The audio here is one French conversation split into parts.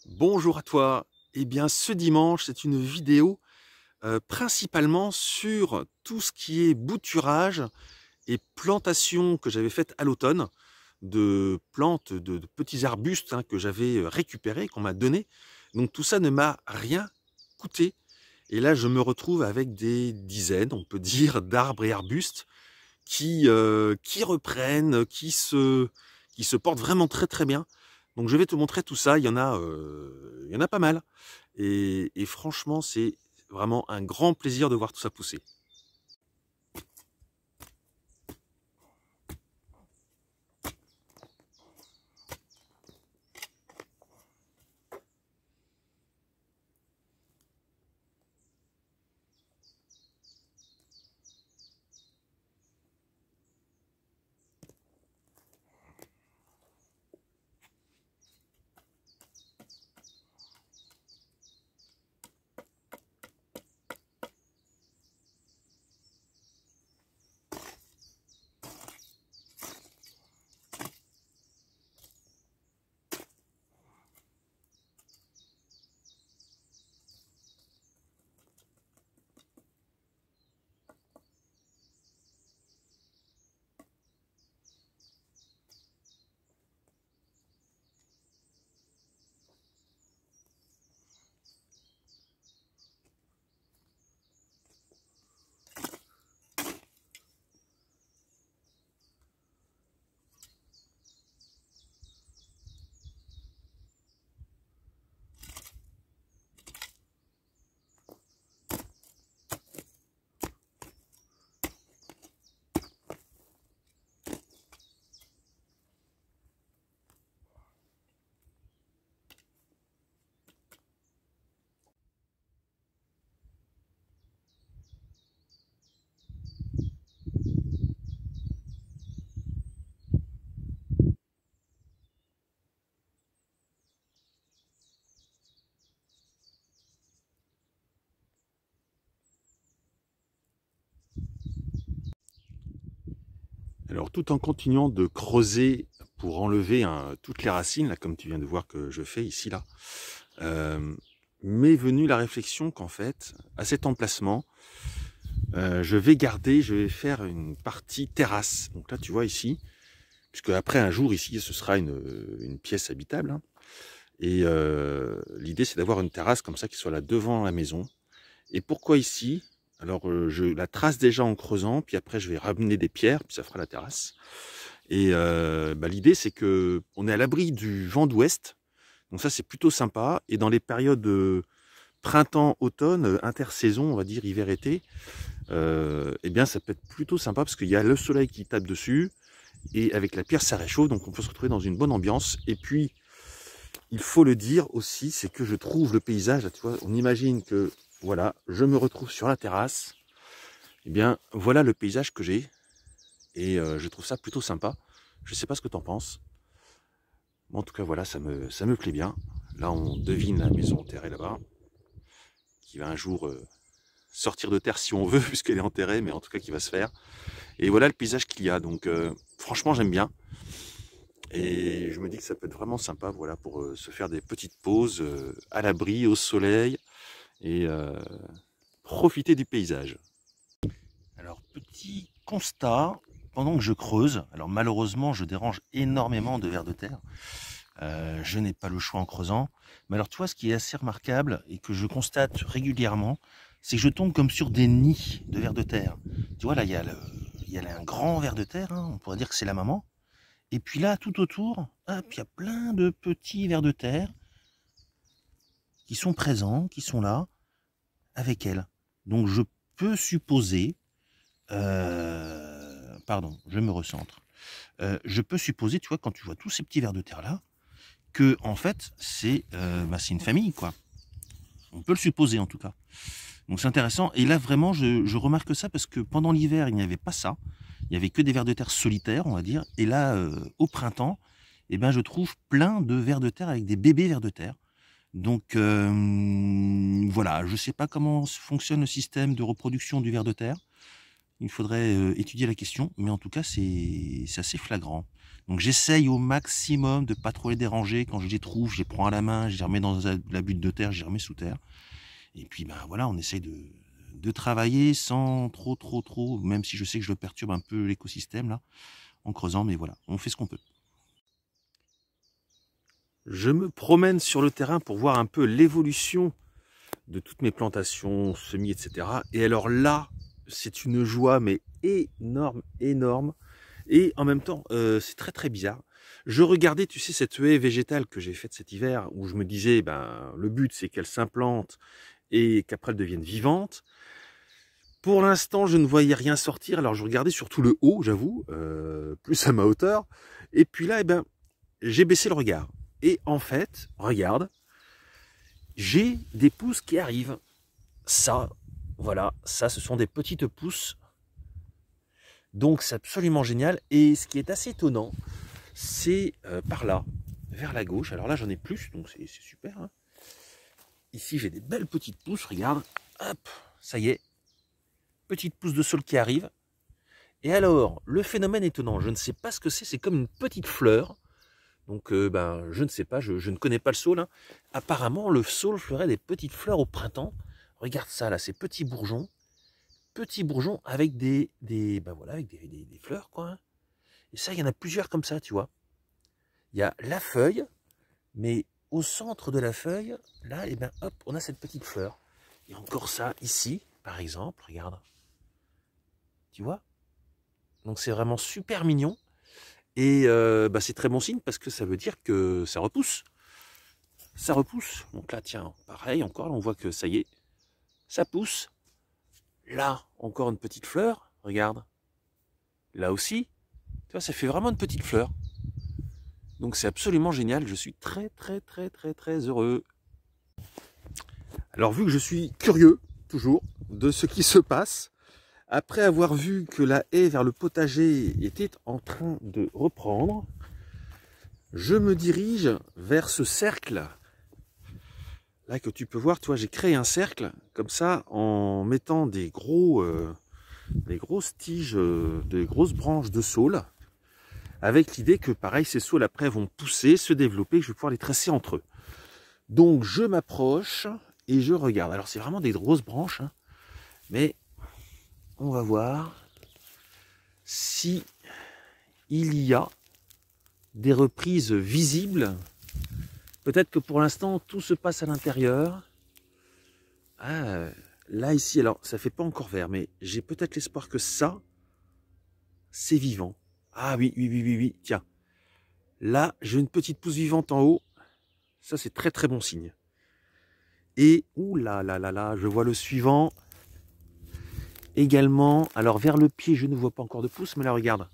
Bonjour à toi. Eh bien, ce dimanche, c'est une vidéo principalement sur tout ce qui est bouturage et plantation que j'avais faite à l'automne de plantes, de petits arbustes que j'avais récupérés, qu'on m'a donné. Donc tout ça ne m'a rien coûté. Et là, je me retrouve avec des dizaines, on peut dire, d'arbres et arbustes qui reprennent, qui se portent vraiment très très bien. Donc je vais te montrer tout ça, il y en a pas mal. Et franchement, c'est vraiment un grand plaisir de voir tout ça pousser. Alors tout en continuant de creuser pour enlever toutes les racines, là, comme tu viens de voir que je fais ici, là, euh, m'est venue la réflexion qu'en fait, à cet emplacement, je vais faire une partie terrasse. Donc là, tu vois ici, puisque après un jour ici, ce sera une pièce habitable. Et l'idée, c'est d'avoir une terrasse comme ça qui soit là devant la maison. Et pourquoi ici? Alors, je la trace déjà en creusant, puis après, je vais ramener des pierres, puis ça fera la terrasse. Et l'idée, c'est que on est à l'abri du vent d'ouest. Donc ça, c'est plutôt sympa. Et dans les périodes printemps, automne, intersaison, on va dire hiver-été, eh bien, ça peut être plutôt sympa parce qu'il y a le soleil qui tape dessus. Et avec la pierre, ça réchauffe. Donc, on peut se retrouver dans une bonne ambiance. Et puis, il faut le dire aussi, c'est que je trouve le paysage, là, tu vois, on imagine que, voilà, je me retrouve sur la terrasse, eh bien, voilà le paysage que j'ai, et je trouve ça plutôt sympa. Je sais pas ce que tu en penses, mais en tout cas, voilà, ça me plaît bien. Là, on devine la maison enterrée là-bas, qui va un jour sortir de terre si on veut, puisqu'elle est enterrée, mais en tout cas, qui va se faire. Et voilà le paysage qu'il y a, donc franchement, j'aime bien. Et je me dis que ça peut être vraiment sympa, voilà, pour se faire des petites pauses à l'abri, au soleil, et profiter du paysage. Alors, petit constat, pendant que je creuse, alors malheureusement je dérange énormément de vers de terre, je n'ai pas le choix en creusant, mais alors tu vois ce qui est assez remarquable et que je constate régulièrement, c'est que je tombe comme sur des nids de vers de terre. Tu vois là il y a un grand ver de terre, on pourrait dire que c'est la maman, et puis là tout autour, hop, il y a plein de petits vers de terre qui sont présents, qui sont là, avec elle. Donc je peux supposer, pardon, je me recentre. Je peux supposer, tu vois, quand tu vois tous ces petits vers de terre là, que en fait c'est une famille, quoi. On peut le supposer en tout cas. Donc c'est intéressant. Et là vraiment, je remarque ça parce que pendant l'hiver, il n'y avait pas ça. Il y avait que des vers de terre solitaires, on va dire. Et là, au printemps, eh ben, je trouve plein de vers de terre avec des bébés vers de terre. Donc voilà, je ne sais pas comment fonctionne le système de reproduction du ver de terre. Il faudrait étudier la question, mais en tout cas, c'est assez flagrant. Donc j'essaye au maximum de pas trop les déranger. Quand je les trouve, je les prends à la main, je les remets dans la butte de terre, je les remets sous terre. Et puis ben voilà, on essaye de travailler sans trop, même si je sais que je perturbe un peu l'écosystème là, en creusant, mais voilà, on fait ce qu'on peut. Je me promène sur le terrain pour voir un peu l'évolution de toutes mes plantations, semis, etc. Et alors là, c'est une joie, mais énorme. Et en même temps, c'est très bizarre. Je regardais, tu sais, cette haie végétale que j'ai faite cet hiver, où je me disais, ben, le but c'est qu'elle s'implante et qu'après elle devienne vivante. Pour l'instant, je ne voyais rien sortir. Alors je regardais surtout le haut, j'avoue, plus à ma hauteur. Et puis là, eh ben, j'ai baissé le regard. Et en fait, regarde, j'ai des pousses qui arrivent. Ça, voilà, ça, ce sont des petites pousses. Donc c'est absolument génial. Et ce qui est assez étonnant, c'est par là, vers la gauche. Alors là, j'en ai plus, donc c'est super. Hein. Ici, j'ai des belles petites pousses, regarde. Hop, ça y est. Petite pousse de saule qui arrive. Et alors, le phénomène étonnant, je ne sais pas ce que c'est comme une petite fleur. Donc, ben, je ne sais pas, je ne connais pas le saule. Hein. Apparemment, le saule ferait des petites fleurs au printemps. Regarde ça, là, ces petits bourgeons. Petits bourgeons avec ben voilà, avec des fleurs, quoi. Hein. Et ça, il y en a plusieurs comme ça, tu vois. Il y a la feuille, mais au centre de la feuille, là, et ben, hop, on a cette petite fleur. Il y a encore ça ici, par exemple, regarde. Tu vois? Donc, c'est vraiment super mignon. Et bah, c'est très bon signe parce que ça veut dire que ça repousse. Ça repousse. Donc là, tiens, pareil, encore, là, on voit que ça y est, ça pousse. Là, encore une petite fleur, regarde. Là aussi, tu vois, ça fait vraiment une petite fleur. Donc c'est absolument génial, je suis très heureux. Alors vu que je suis curieux, toujours, de ce qui se passe, après avoir vu que la haie vers le potager était en train de reprendre, je me dirige vers ce cercle. Là que tu peux voir, toi, j'ai créé un cercle comme ça en mettant des grosses tiges, des grosses branches de saule, avec l'idée que pareil, ces saules après vont pousser, se développer, que je vais pouvoir les tresser entre eux. Donc je m'approche et je regarde. Alors c'est vraiment des grosses branches, hein, mais on va voir si il y a des reprises visibles. Peut-être que pour l'instant, tout se passe à l'intérieur. Ah, là, ici, alors, ça fait pas encore vert, mais j'ai peut-être l'espoir que ça, c'est vivant. Ah oui, tiens. Là, j'ai une petite pousse vivante en haut. Ça, c'est très bon signe. Et, ouh là, je vois le suivant. Également, alors vers le pied, je ne vois pas encore de pousse, mais là, regarde.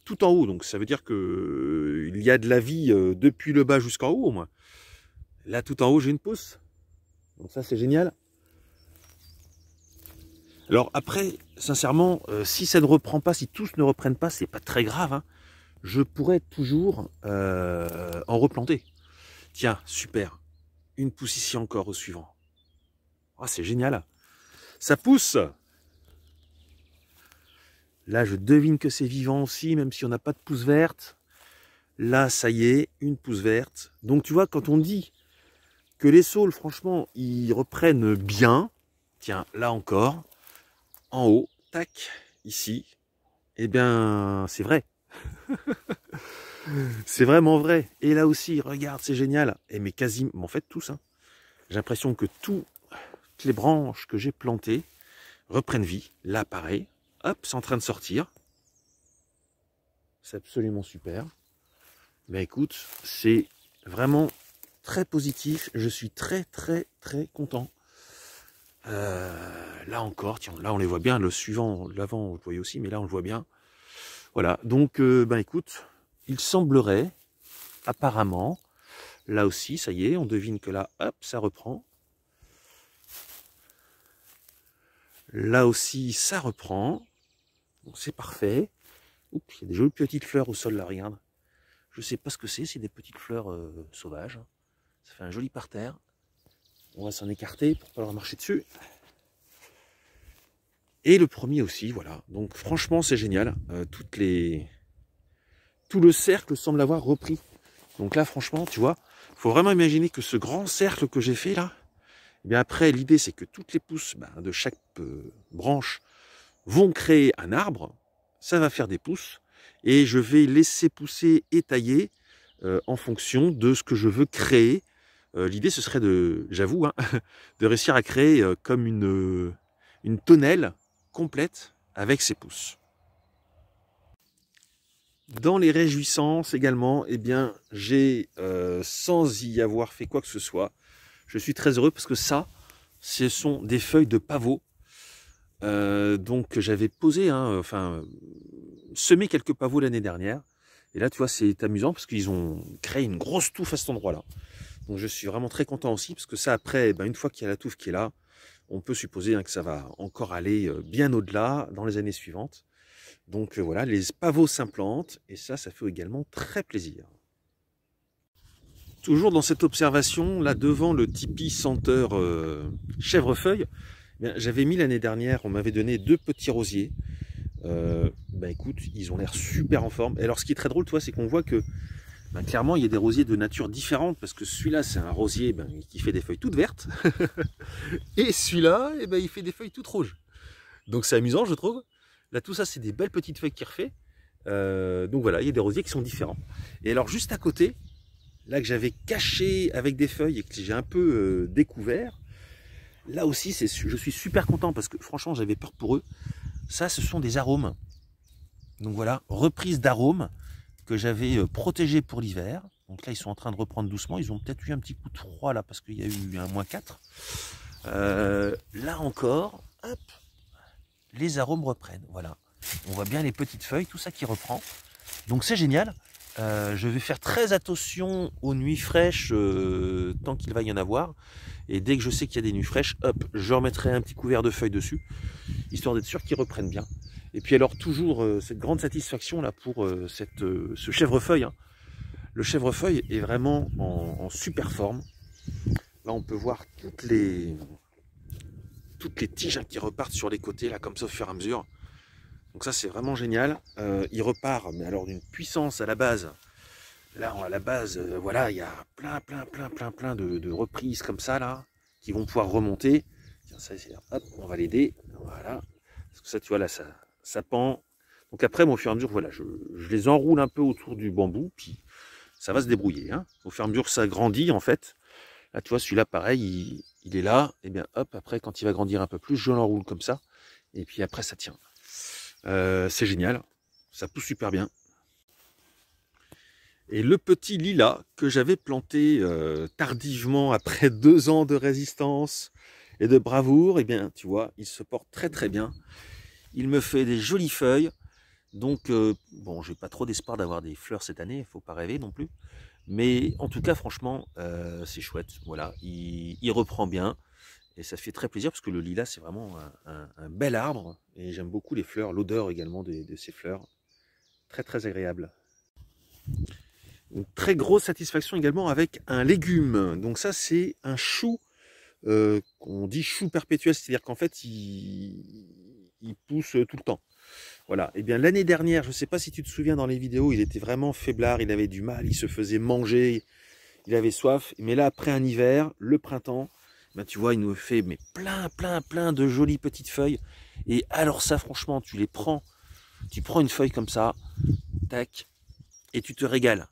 Tout en haut, donc ça veut dire que il y a de la vie depuis le bas jusqu'en haut, au moins. Là, tout en haut, j'ai une pousse. Donc ça, c'est génial. Alors après, sincèrement, si ça ne reprend pas, si tous ne reprennent pas, c'est pas très grave. Hein. Je pourrais toujours en replanter. Tiens, super. Une pousse ici encore au suivant. Oh, c'est génial. Ça pousse. Là, je devine que c'est vivant aussi, même si on n'a pas de pousse verte. Là, ça y est, une pousse verte. Donc tu vois, quand on dit que les saules, franchement, ils reprennent bien. Tiens, là encore, en haut, tac, ici. Eh bien, c'est vrai. C'est vraiment vrai. Et là aussi, regarde, c'est génial. Et mais quasiment, en fait, tous. Hein. J'ai l'impression que toutes les branches que j'ai plantées reprennent vie. Là, pareil. Hop, c'est en train de sortir. C'est absolument super. Ben écoute, c'est vraiment très positif. Je suis très content. Là encore, tiens, là on les voit bien. Le suivant, l'avant, on le voyait aussi, mais là on le voit bien. Voilà, donc ben écoute, il semblerait, apparemment, là aussi, ça y est, on devine que là, hop, ça reprend. Là aussi, ça reprend. Bon, c'est parfait. Oups, il y a des jolies petites fleurs au sol là, regarde. Je sais pas ce que c'est des petites fleurs sauvages. Ça fait un joli parterre. On va s'en écarter pour pas leur marcher dessus. Et le premier aussi, voilà. Donc franchement, c'est génial. Toutes les tout le cercle semble avoir repris. Donc là, franchement, tu vois, il faut vraiment imaginer que ce grand cercle que j'ai fait là, eh bien après, l'idée, c'est que toutes les pousses de chaque branche vont créer un arbre, ça va faire des pousses, et je vais laisser pousser et tailler en fonction de ce que je veux créer. L'idée, ce serait j'avoue, hein, de réussir à créer comme une tonnelle complète avec ces pousses. Dans les réjouissances également, eh bien, j'ai, sans y avoir fait quoi que ce soit, je suis très heureux parce que ça, ce sont des feuilles de pavot. Donc j'avais posé, semé quelques pavots l'année dernière. Et là, tu vois, c'est amusant parce qu'ils ont créé une grosse touffe à cet endroit-là. Donc je suis vraiment très content aussi parce que ça, après, une fois qu'il y a la touffe qui est là, on peut supposer que ça va encore aller bien au-delà dans les années suivantes. Donc voilà, les pavots s'implantent et ça fait également très plaisir. Toujours dans cette observation, là devant le tipi senteur chèvrefeuille, j'avais mis l'année dernière, on m'avait donné 2 petits rosiers. Écoute, ils ont l'air super en forme. Et alors ce qui est très drôle, toi, c'est qu'on voit que clairement il y a des rosiers de nature différente parce que celui-là c'est un rosier qui fait des feuilles toutes vertes et celui-là il fait des feuilles toutes rouges. Donc c'est amusant, je trouve. Là tout ça c'est des belles petites feuilles qui refait. Donc voilà, il y a des rosiers qui sont différents. Et alors juste à côté, là que j'avais caché avec des feuilles et que j'ai un peu découvert, là aussi je suis super content parce que franchement j'avais peur pour eux. Ça ce sont des arômes. Donc voilà, reprise d'arômes que j'avais protégé pour l'hiver. Donc là, ils sont en train de reprendre doucement. Ils ont peut-être eu un petit coup de froid là parce qu'il y a eu un -4. Là encore, hop, les arômes reprennent. Voilà, on voit bien les petites feuilles, tout ça qui reprend. Donc c'est génial. Je vais faire très attention aux nuits fraîches tant qu'il va y en avoir. Et dès que je sais qu'il y a des nuits fraîches, hop, je remettrai un petit couvert de feuilles dessus, histoire d'être sûr qu'ils reprennent bien. Et puis alors toujours cette grande satisfaction là pour ce chèvrefeuille. Hein. Le chèvrefeuille est vraiment en super forme. Là on peut voir toutes les tiges qui repartent sur les côtés là comme ça au fur et à mesure. Donc ça c'est vraiment génial. Il repart, mais alors d'une puissance à la base. Là à la base, voilà, il y a plein de reprises comme ça là qui vont pouvoir remonter. Tiens, ça, hop, on va l'aider. Voilà. Parce que ça tu vois là ça pend. Donc après, au fur et à mesure, voilà, je les enroule un peu autour du bambou, puis ça va se débrouiller. Hein. Au fur et à mesure, ça grandit en fait. Là, tu vois, celui-là, pareil, il est là. Et bien, hop, après, quand il va grandir un peu plus, je l'enroule comme ça. Et puis après, ça tient. C'est génial. Ça pousse super bien. Et le petit lilas que j'avais planté tardivement après 2 ans de résistance et de bravoure, et bien, tu vois, il se porte très très bien. Il me fait des jolies feuilles. Donc, bon, j'ai pas trop d'espoir d'avoir des fleurs cette année, il faut pas rêver non plus. Mais en tout cas, franchement, c'est chouette. Voilà, il reprend bien. Et ça fait très plaisir parce que le lilas, c'est vraiment un bel arbre. Et j'aime beaucoup les fleurs, l'odeur également de ces fleurs. Très, très agréable. Une très grosse satisfaction également avec un légume. Donc ça, c'est un chou. On dit chou perpétuel, c'est-à-dire qu'en fait, il pousse tout le temps. Voilà, et bien l'année dernière, je ne sais pas si tu te souviens dans les vidéos, il était vraiment faiblard, il avait du mal, il se faisait manger, il avait soif. Mais là, après un hiver, le printemps, tu vois, il nous fait plein de jolies petites feuilles. Et alors ça, franchement, tu prends une feuille comme ça, tac, et tu te régales.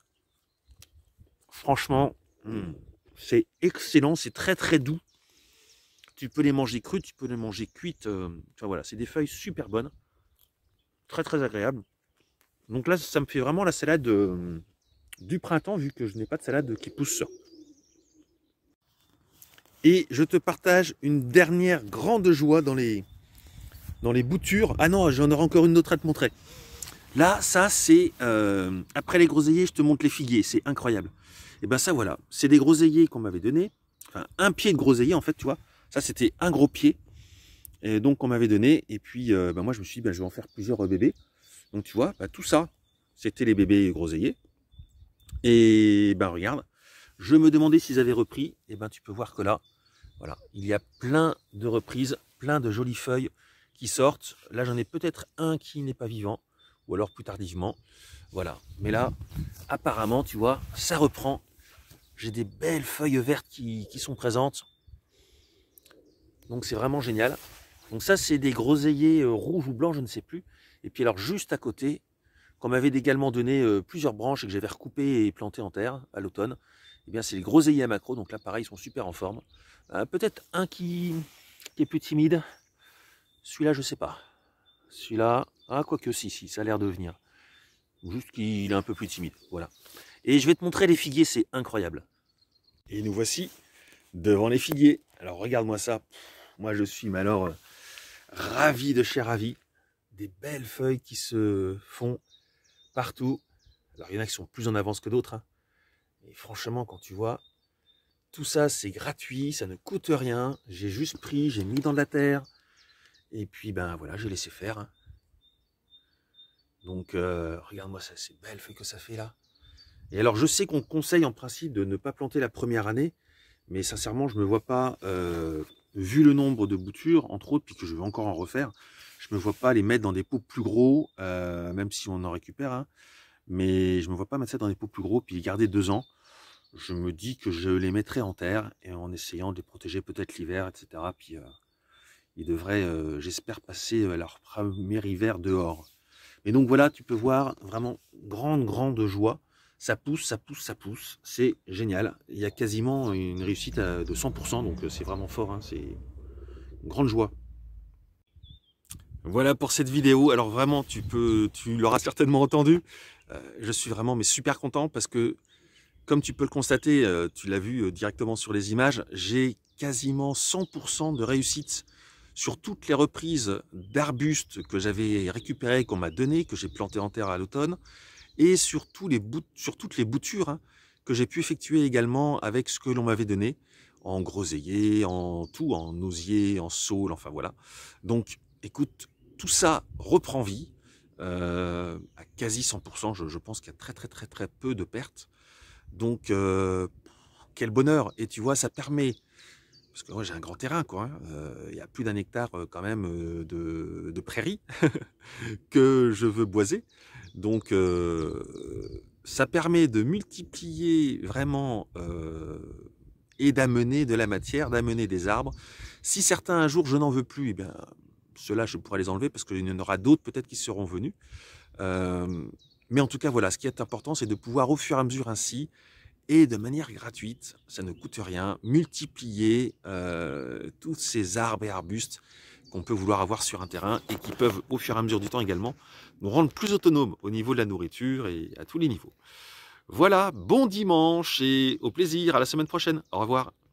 Franchement, c'est excellent, c'est très très doux. Tu peux les manger crues, tu peux les manger cuites. Enfin voilà, c'est des feuilles super bonnes. Très très agréable. Donc là, ça me fait vraiment la salade du printemps, vu que je n'ai pas de salade qui pousse. Et je te partage une dernière grande joie dans les boutures. Ah non, j'en aurai encore une autre à te montrer. Là, ça c'est, après les groseilliers, je te montre les figuiers, c'est incroyable. Et ben ça voilà, c'est des groseilliers qu'on m'avait donné. Enfin, un pied de groseillier en fait, tu vois. Ça c'était un gros pied. Et donc on m'avait donné. Et puis moi je me suis dit, je vais en faire plusieurs bébés. Donc tu vois, tout ça, c'était les bébés groseilliers. Et regarde, je me demandais s'ils avaient repris. Et tu peux voir que là, voilà, il y a plein de reprises, plein de jolies feuilles qui sortent. Là j'en ai peut-être un qui n'est pas vivant. ou alors plus tardivement. Voilà. Mais là, apparemment, tu vois, ça reprend. J'ai des belles feuilles vertes qui sont présentes. Donc c'est vraiment génial. Donc ça, c'est des groseilliers rouges ou blancs, je ne sais plus. Et puis alors, juste à côté, qu'on m'avait également donné plusieurs branches et que j'avais recoupées et plantées en terre à l'automne, eh bien c'est les groseilliers à macro. Donc là, pareil, ils sont super en forme. Peut-être un qui est plus timide. Celui-là, je sais pas. Celui-là, quoique si, ça a l'air de venir. Juste qu'il est un peu plus timide, voilà. Et je vais te montrer les figuiers, c'est incroyable. Et nous voici devant les figuiers. Alors regarde-moi ça. Moi je suis mais alors ravi de chez ravi. Des belles feuilles qui se font partout. Alors il y en a qui sont plus en avance que d'autres. Hein. Et franchement, quand tu vois, tout ça c'est gratuit, ça ne coûte rien. J'ai juste pris, j'ai mis dans de la terre. Et puis ben voilà, j'ai laissé faire. Hein. Donc regarde-moi ça, ces belles feuilles que ça fait là. Et alors je sais qu'on conseille en principe de ne pas planter la première année. Mais sincèrement, je ne me vois pas, vu le nombre de boutures, entre autres, puis que je vais encore en refaire, je ne me vois pas les mettre dans des pots plus gros, même si on en récupère, hein, mais je ne me vois pas mettre ça dans des pots plus gros, puis les garder 2 ans. Je me dis que je les mettrai en terre, et en essayant de les protéger peut-être l'hiver, etc. Puis ils devraient, j'espère, passer leur premier hiver dehors. Et donc voilà, tu peux voir vraiment grande joie. Ça pousse, ça pousse, ça pousse. C'est génial. Il y a quasiment une réussite de 100%, donc c'est vraiment fort. Hein. C'est une grande joie. Voilà pour cette vidéo. Alors vraiment, tu l'auras certainement entendu. Je suis vraiment mais super content parce que, comme tu peux le constater, tu l'as vu directement sur les images, j'ai quasiment 100% de réussite sur toutes les reprises d'arbustes que j'avais récupérés, qu'on m'a donné, que j'ai planté en terre à l'automne, et sur toutes les boutures hein, que j'ai pu effectuer également avec ce que l'on m'avait donné, en groseillier, en tout, en osier, en saule, enfin voilà. Donc écoute, tout ça reprend vie, à quasi 100%, je pense qu'il y a très peu de pertes. Donc quel bonheur. Et tu vois, ça permet, parce que moi j'ai un grand terrain, quoi. Hein, il y a plus d'1 hectare quand même de prairie que je veux boiser. Donc ça permet de multiplier vraiment et d'amener de la matière, d'amener des arbres. Si certains un jour je n'en veux plus, eh bien ceux-là je pourrais les enlever parce qu'il y en aura d'autres peut-être qui seront venus. Mais en tout cas voilà, ce qui est important c'est de pouvoir au fur et à mesure ainsi et de manière gratuite, ça ne coûte rien, multiplier tous ces arbres et arbustes qu'on peut vouloir avoir sur un terrain et qui peuvent au fur et à mesure du temps également nous rendre plus autonomes au niveau de la nourriture et à tous les niveaux. Voilà, bon dimanche et au plaisir, à la semaine prochaine. Au revoir.